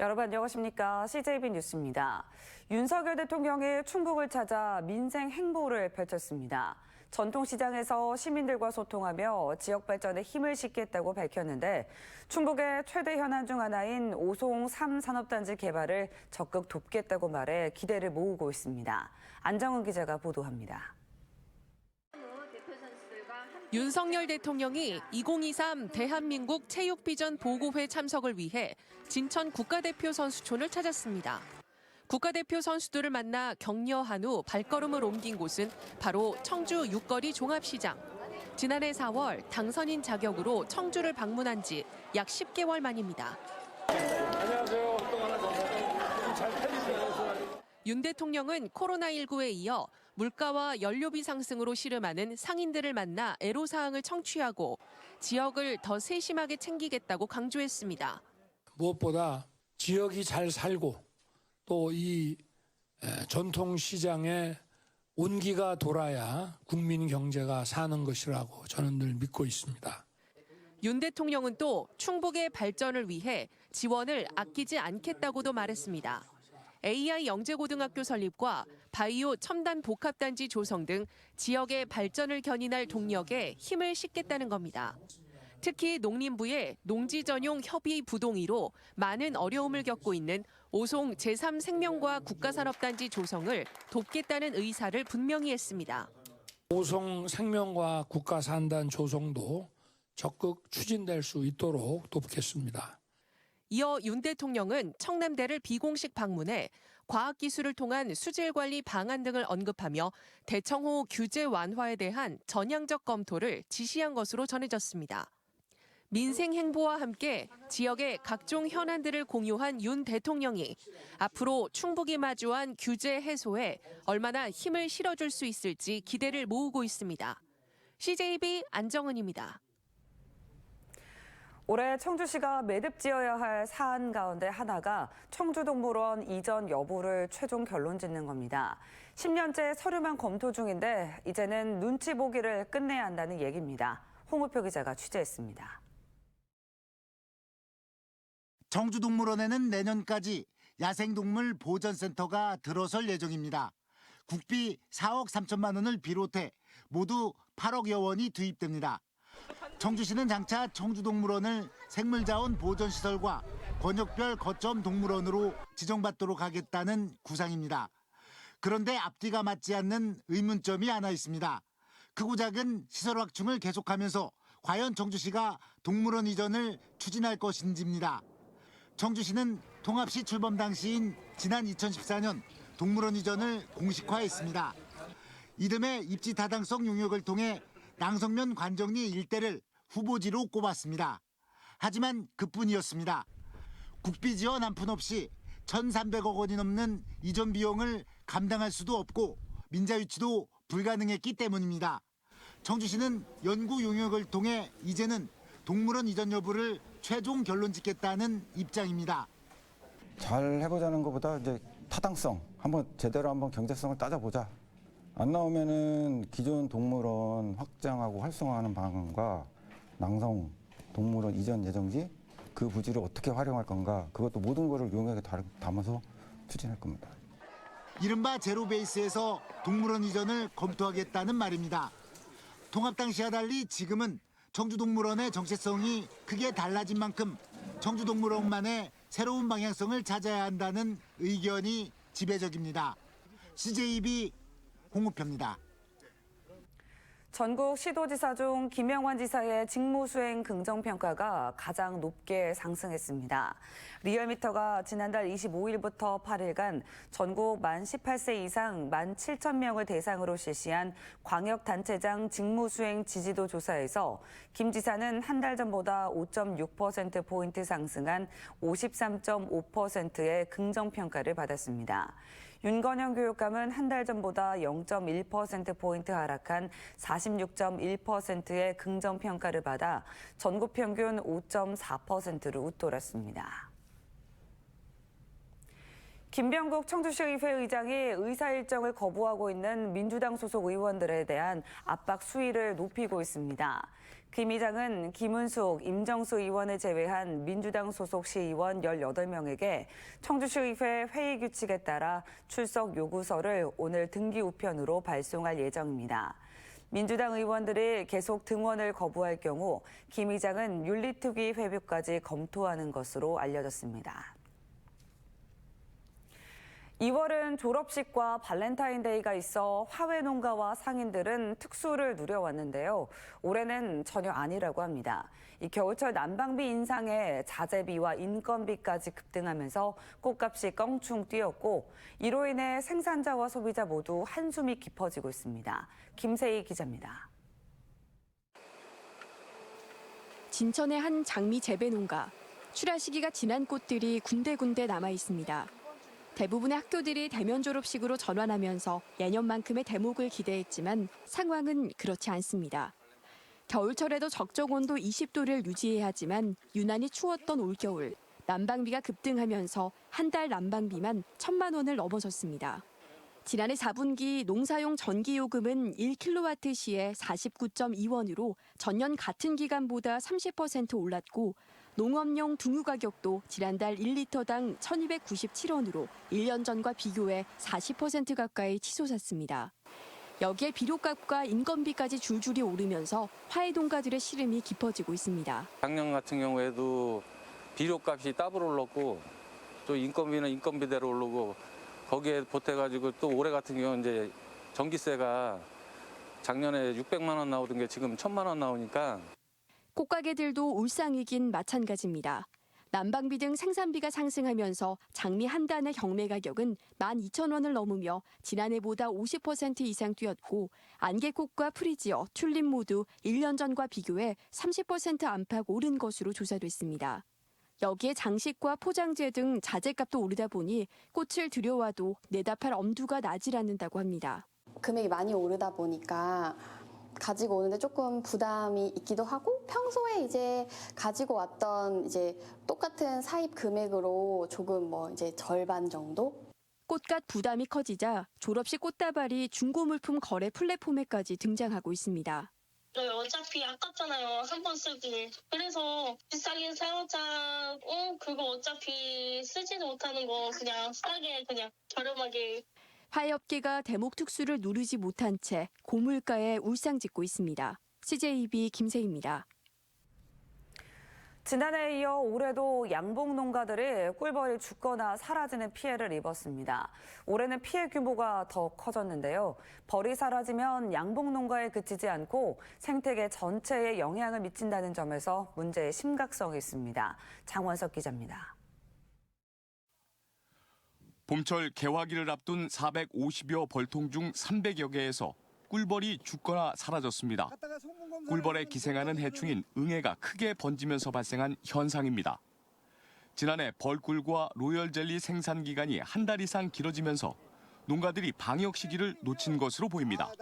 여러분 안녕하십니까? CJB 뉴스입니다. 윤석열 대통령이 충북을 찾아 민생 행보를 펼쳤습니다. 전통시장에서 시민들과 소통하며 지역 발전에 힘을 싣겠다고 밝혔는데 충북의 최대 현안 중 하나인 오송 3산업단지 개발을 적극 돕겠다고 말해 기대를 모으고 있습니다. 안정은 기자가 보도합니다. 윤석열 대통령이 2023 대한민국 체육비전 보고회 참석을 위해 진천 국가대표 선수촌을 찾았습니다. 국가대표 선수들을 만나 격려한 후 발걸음을 옮긴 곳은 바로 청주 육거리 종합시장. 지난해 4월 당선인 자격으로 청주를 방문한 지 약 10개월 만입니다. 안녕하세요. 그동안 잘 살리시나요? 윤 대통령은 코로나19에 이어 물가와 연료비 상승으로 씨름하는 상인들을 만나 애로사항을 청취하고 지역을 더 세심하게 챙기겠다고 강조했습니다. 무엇보다 지역이 잘 살고 또 이 전통시장에 온기가 돌아야 국민 경제가 사는 것이라고 저는 늘 믿고 있습니다. 윤 대통령은 또 충북의 발전을 위해 지원을 아끼지 않겠다고도 말했습니다. AI 영재고등학교 설립과 바이오 첨단 복합단지 조성 등 지역의 발전을 견인할 동력에 힘을 싣겠다는 겁니다. 특히 농림부의 농지 전용 협의 부동의로 많은 어려움을 겪고 있는 오송 제3생명과학 국가산업단지 조성을 돕겠다는 의사를 분명히 했습니다. 오송 생명과학 국가산단 조성도 적극 추진될 수 있도록 돕겠습니다. 이어 윤 대통령은 청남대를 비공식 방문해 과학기술을 통한 수질관리 방안 등을 언급하며 대청호 규제 완화에 대한 전향적 검토를 지시한 것으로 전해졌습니다. 민생 행보와 함께 지역의 각종 현안들을 공유한 윤 대통령이 앞으로 충북이 마주한 규제 해소에 얼마나 힘을 실어줄 수 있을지 기대를 모으고 있습니다. CJB 안정은입니다. 올해 청주시가 매듭 지어야 할 사안 가운데 하나가 청주동물원 이전 여부를 최종 결론 짓는 겁니다. 10년째 서류만 검토 중인데 이제는 눈치 보기를 끝내야 한다는 얘기입니다. 홍우표 기자가 취재했습니다. 청주동물원에는 내년까지 야생동물 보전센터가 들어설 예정입니다. 국비 4억 3천만 원을 비롯해 모두 8억여 원이 투입됩니다. 청주시는 장차 청주동물원을 생물자원 보존시설과 권역별 거점 동물원으로 지정받도록 하겠다는 구상입니다. 그런데 앞뒤가 맞지 않는 의문점이 하나 있습니다. 크고 작은 시설 확충을 계속하면서 과연 청주시가 동물원 이전을 추진할 것인지입니다. 청주시는 통합시 출범 당시인 지난 2014년 동물원 이전을 공식화했습니다. 이듬해 입지 타당성 용역을 통해 낭성면 관정리 일대를 후보지로 꼽았습니다. 하지만 그뿐이었습니다. 국비 지원 한 푼 없이 1,300억 원이 넘는 이전 비용을 감당할 수도 없고 민자 유치도 불가능했기 때문입니다. 청주시는 연구 용역을 통해 이제는 동물원 이전 여부를 최종 결론 짓겠다는 입장입니다. 잘 해보자는 것보다 이제 타당성, 제대로 한번 경제성을 따져보자. 안 나오면은 기존 동물원 확장하고 활성화하는 방안과 낭성 동물원 이전 예정지 그 부지를 어떻게 활용할 건가, 그것도 모든 거를 용역에 담아서 추진할 겁니다. 이른바 제로 베이스에서 동물원 이전을 검토하겠다는 말입니다. 통합 당시와 달리 지금은 청주동물원의 정체성이 크게 달라진 만큼 청주동물원만의 새로운 방향성을 찾아야 한다는 의견이 지배적입니다. CJB 홍우표입니다. 전국 시도지사 중 김영환 지사의 직무수행 긍정평가가 가장 높게 상승했습니다. 리얼미터가 지난달 25일부터 8일간 전국 만 18세 이상 17,000명을 대상으로 실시한 광역단체장 직무수행 지지도 조사에서 김 지사는 한 달 전보다 5.6%포인트 상승한 53.5%의 긍정평가를 받았습니다. 윤건영 교육감은 한 달 전보다 0.1%포인트 하락한 46.1%의 긍정평가를 받아 전국 평균 5.4%로 웃돌았습니다. 김병국 청주시의회 의장이 의사 일정을 거부하고 있는 민주당 소속 의원들에 대한 압박 수위를 높이고 있습니다. 김 의장은 김은숙, 임정수 의원을 제외한 민주당 소속 시의원 18명에게 청주시의회 회의 규칙에 따라 출석 요구서를 오늘 등기 우편으로 발송할 예정입니다. 민주당 의원들이 계속 등원을 거부할 경우 김 의장은 윤리특위 회부까지 검토하는 것으로 알려졌습니다. 2월은 졸업식과 발렌타인데이가 있어 화훼 농가와 상인들은 특수를 누려왔는데요. 올해는 전혀 아니라고 합니다. 이 겨울철 난방비 인상에 자재비와 인건비까지 급등하면서 꽃값이 껑충 뛰었고 이로 인해 생산자와 소비자 모두 한숨이 깊어지고 있습니다. 김세희 기자입니다. 진천의 한 장미 재배 농가. 출하 시기가 지난 꽃들이 군데군데 남아 있습니다. 대부분의 학교들이 대면 졸업식으로 전환하면서 예년만큼의 대목을 기대했지만 상황은 그렇지 않습니다. 겨울철에도 적정 온도 20도를 유지해야 하지만 유난히 추웠던 올겨울, 난방비가 급등하면서 한 달 난방비만 1,000만 원을 넘어섰습니다. 지난해 4분기 농사용 전기요금은 1kWh에 49.2원으로 전년 같은 기간보다 30% 올랐고 농업용 등유 가격도 지난달 1리터당 1,297원으로 1년 전과 비교해 40% 가까이 치솟았습니다. 여기에 비료값과 인건비까지 줄줄이 오르면서 화훼 농가들의 시름이 깊어지고 있습니다. 작년 같은 경우에도 비료값이 더블 올랐고 또 인건비는 인건비대로 오르고 거기에 보태가지고 또 올해 같은 경우는 이제 전기세가 작년에 600만 원 나오던 게 지금 1,000만 원 나오니까 꽃가게들도 울상이긴 마찬가지입니다. 난방비 등 생산비가 상승하면서 장미 한 단의 경매 가격은 12,000원을 넘으며 지난해보다 50% 이상 뛰었고 안개꽃과 프리지어, 튤립 모두 1년 전과 비교해 30% 안팎 오른 것으로 조사됐습니다. 여기에 장식과 포장재 등 자재값도 오르다 보니 꽃을 들여와도 내다 팔 엄두가 나질 않는다고 합니다. 금액이 많이 오르다 보니까 가지고 오는데 조금 부담이 있기도 하고 평소에 이제 가지고 왔던 이제 똑같은 사입 금액으로 조금 이제 절반 정도? 꽃값 부담이 커지자 졸업식 꽃다발이 중고 물품 거래 플랫폼에까지 등장하고 있습니다. 어차피 아깝잖아요. 한 번 쓰기. 그래서 비싸게 사오자. 그거 어차피 쓰지도 못하는 거 그냥 싸게 그냥 저렴하게. 화훼업계가 대목 특수를 누리지 못한 채 고물가에 울상짓고 있습니다. CJB 김세희입니다. 지난해에 이어 올해도 양봉 농가들이 꿀벌이 죽거나 사라지는 피해를 입었습니다. 올해는 피해 규모가 더 커졌는데요. 벌이 사라지면 양봉 농가에 그치지 않고 생태계 전체에 영향을 미친다는 점에서 문제의 심각성이 있습니다. 장원석 기자입니다. 봄철 개화기를 앞둔 450여 벌통 중 300여 개에서 꿀벌이 죽거나 사라졌습니다. 꿀벌에 기생하는 해충인 응애가 크게 번지면서 발생한 현상입니다. 지난해 벌꿀과 로열젤리 생산 기간이 한 달 이상 길어지면서 농가들이 방역 시기를 놓친 것으로 보입니다.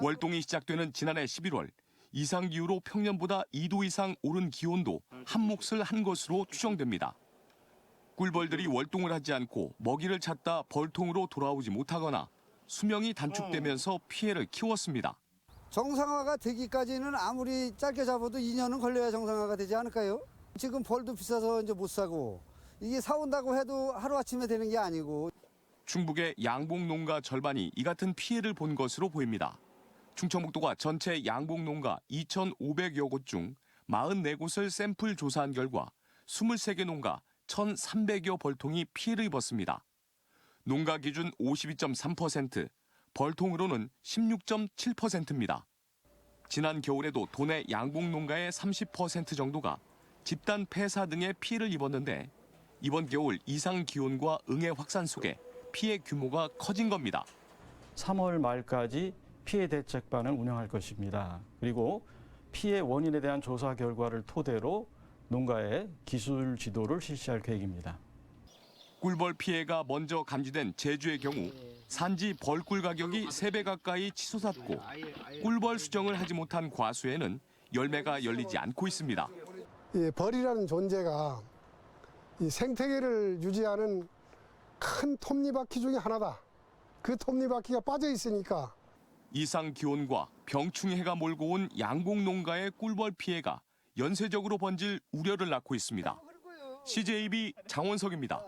월동이 시작되는 지난해 11월, 이상기후로 평년보다 2도 이상 오른 기온도 한 몫을 한 것으로 추정됩니다. 꿀벌들이 월동을 하지 않고 먹이를 찾다 벌통으로 돌아오지 못하거나 수명이 단축되면서 피해를 키웠습니다. 정상화가 되기까지는 아무리 짧게 잡아도 2년은 걸려야 정상화가 되지 않을까요? 지금 벌도 비싸서 이제 못 사고 이게 사온다고 해도 하루아침에 되는 게 아니고. 충북의 양봉 농가 절반이 이 같은 피해를 본 것으로 보입니다. 충청북도가 전체 양봉 농가 2,500여 곳 중 44곳을 샘플 조사한 결과 23개 농가 1,300여 벌통이 피해를 입었습니다. 농가 기준 52.3%, 벌통으로는 16.7%입니다. 지난 겨울에도 도내 양봉 농가의 30% 정도가 집단 폐사 등의 피해를 입었는데 이번 겨울 이상 기온과 응애 확산 속에 피해 규모가 커진 겁니다. 3월 말까지 피해 대책반을 운영할 것입니다. 그리고 피해 원인에 대한 조사 결과를 토대로 농가의 기술 지도를 실시할 계획입니다. 꿀벌 피해가 먼저 감지된 제주의 경우 산지 벌꿀 가격이 3배 가까이 치솟았고 꿀벌 수정을 하지 못한 과수에는 열매가 열리지 않고 있습니다. 이 벌이라는 존재가 이 생태계를 유지하는 큰 톱니바퀴 중에 하나다. 그 톱니바퀴가 빠져 있으니까 이상 기온과 병충해가 몰고 온 양곡 농가의 꿀벌 피해가 연쇄적으로 번질 우려를 낳고 있습니다. CJB 장원석입니다.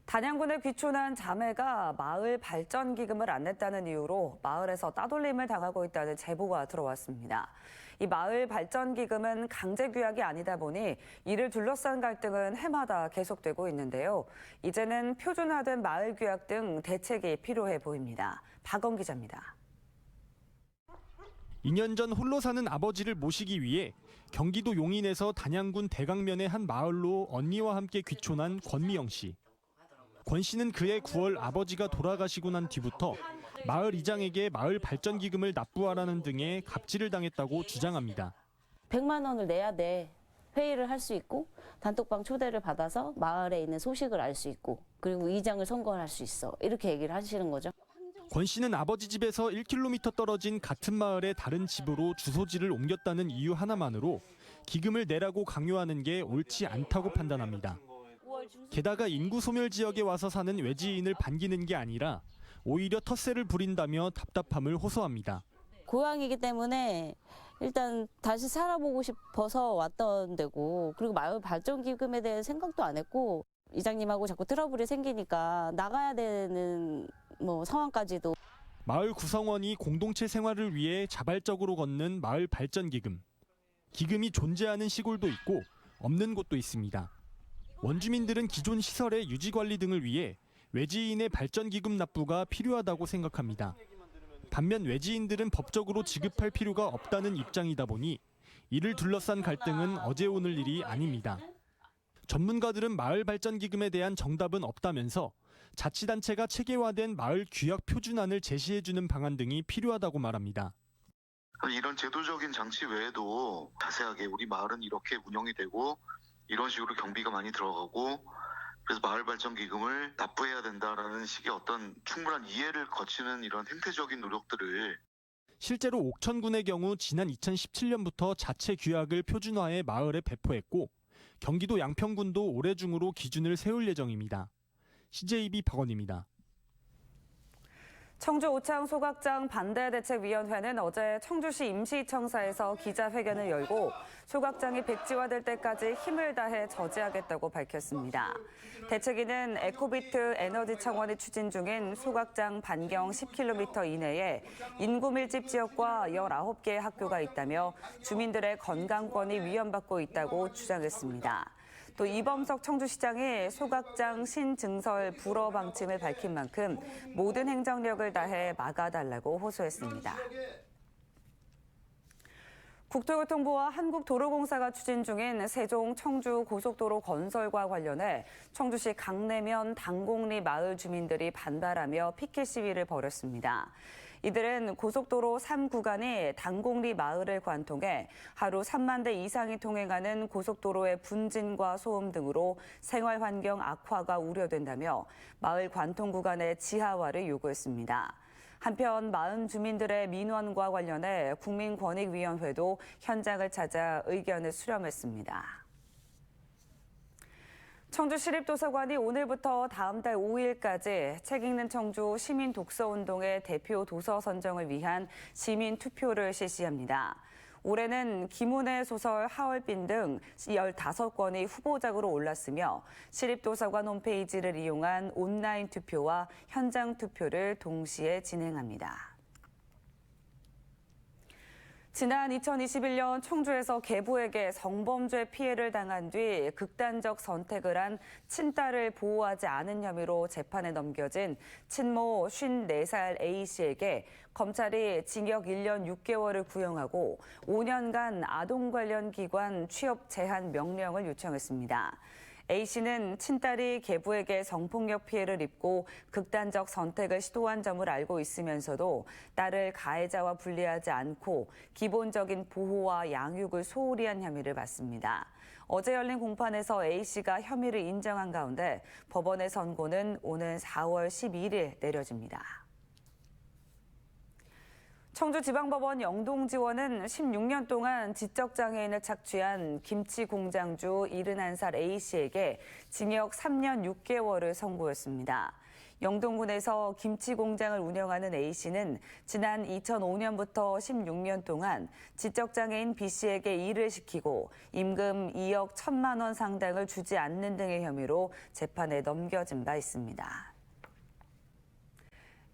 단양군의 귀촌한 자매가 마을 발전 기금을 안 냈다는 이유로 마을에서 따돌림을 당하고 있다는 제보가 들어왔습니다. 이 마을 발전 기금은 강제 규약이 아니다 보니 이를 둘러싼 갈등은 해마다 계속되고 있는데요. 이제는 표준화된 마을 규약 등 대책이 필요해 보입니다. 박원 기자입니다. 2년 전 홀로 사는 아버지를 모시기 위해 경기도 용인에서 단양군 대강면의 한 마을로 언니와 함께 귀촌한 권미영 씨. 권 씨는 그해 9월 아버지가 돌아가시고 난 뒤부터 마을 이장에게 마을 발전 기금을 납부하라는 등의 갑질을 당했다고 주장합니다. 100만 원을 내야 돼. 회의를 할 수 있고 단톡방 초대를 받아서 마을에 있는 소식을 알 수 있고 그리고 이장을 선거할 수 있어. 이렇게 얘기를 하시는 거죠. 권 씨는 아버지 집에서 1km 떨어진 같은 마을의 다른 집으로 주소지를 옮겼다는 이유 하나만으로 기금을 내라고 강요하는 게 옳지 않다고 판단합니다. 게다가 인구 소멸 지역에 와서 사는 외지인을 반기는 게 아니라 오히려 텃세를 부린다며 답답함을 호소합니다. 고향이기 때문에 일단 다시 살아보고 싶어서 왔던 데고 그리고 마을 발전 기금에 대해 생각도 안 했고 이장님하고 자꾸 트러블이 생기니까 나가야 되는 상황까지도. 마을 구성원이 공동체 생활을 위해 자발적으로 걷는 마을 발전 기금. 기금이 존재하는 시골도 있고 없는 곳도 있습니다. 원주민들은 기존 시설의 유지 관리 등을 위해 외지인의 발전 기금 납부가 필요하다고 생각합니다. 반면 외지인들은 법적으로 지급할 필요가 없다는 입장이다 보니 이를 둘러싼 갈등은 어제 오늘 일이 아닙니다. 전문가들은 마을 발전 기금에 대한 정답은 없다면서 자치단체가 체계화된 마을 규약 표준안을 제시해주는 방안 등이 필요하다고 말합니다. 이런 제도적인 장치 외에도 자세하게 우리 마을은 이렇게 운영이 되고 이런 식으로 경비가 많이 들어가고 그래서 마을 발전 기금을 납부해야 된다라는 식의 어떤 충분한 이해를 거치는 이런 행태적인 노력들을 실제로 옥천군의 경우 지난 2017년부터 자체 규약을 표준화해 마을에 배포했고 경기도 양평군도 올해 중으로 기준을 세울 예정입니다. CJB 박원입니다. 청주 오창 소각장 반대대책위원회는 어제 청주시 임시청사에서 기자회견을 열고 소각장이 백지화될 때까지 힘을 다해 저지하겠다고 밝혔습니다. 대책위는 에코비트 에너지청원이 추진 중인 소각장 반경 10km 이내에 인구 밀집 지역과 19개의 학교가 있다며 주민들의 건강권이 위협받고 있다고 주장했습니다. 또 이범석 청주시장이 소각장 신증설 불허 방침을 밝힌 만큼 모든 행정력을 다해 막아달라고 호소했습니다. 국토교통부와 한국도로공사가 추진 중인 세종 청주 고속도로 건설과 관련해 청주시 강내면 당곡리 마을 주민들이 반발하며 피켓 시위를 벌였습니다. 이들은 고속도로 3구간이 당곡리 마을을 관통해 하루 3만 대 이상이 통행하는 고속도로의 분진과 소음 등으로 생활 환경 악화가 우려된다며 마을 관통 구간의 지하화를 요구했습니다. 한편 마을 주민들의 민원과 관련해 국민권익위원회도 현장을 찾아 의견을 수렴했습니다. 청주시립도서관이 오늘부터 다음 달 5일까지 책 읽는 청주 시민 독서운동의 대표 도서 선정을 위한 시민 투표를 실시합니다. 올해는 김훈의 소설 하얼빈 등 15권이 후보작으로 올랐으며 시립도서관 홈페이지를 이용한 온라인 투표와 현장 투표를 동시에 진행합니다. 지난 2021년 청주에서 계부에게 성범죄 피해를 당한 뒤 극단적 선택을 한 친딸을 보호하지 않은 혐의로 재판에 넘겨진 친모 54살 A씨에게 검찰이 징역 1년 6개월을 구형하고 5년간 아동 관련 기관 취업 제한 명령을 요청했습니다. A씨는 친딸이 계부에게 성폭력 피해를 입고 극단적 선택을 시도한 점을 알고 있으면서도 딸을 가해자와 분리하지 않고 기본적인 보호와 양육을 소홀히 한 혐의를 받습니다. 어제 열린 공판에서 A씨가 혐의를 인정한 가운데 법원의 선고는 오는 4월 12일 내려집니다. 청주지방법원 영동지원은 16년 동안 지적장애인을 착취한 김치 공장주 71살 A씨에게 징역 3년 6개월을 선고했습니다. 영동군에서 김치 공장을 운영하는 A씨는 지난 2005년부터 16년 동안 지적장애인 B씨에게 일을 시키고 임금 2억 1천만 원 상당을 주지 않는 등의 혐의로 재판에 넘겨진 바 있습니다.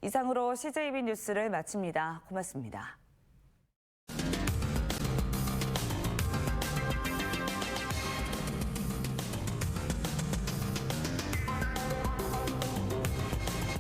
이상으로 CJB 뉴스를 마칩니다. 고맙습니다.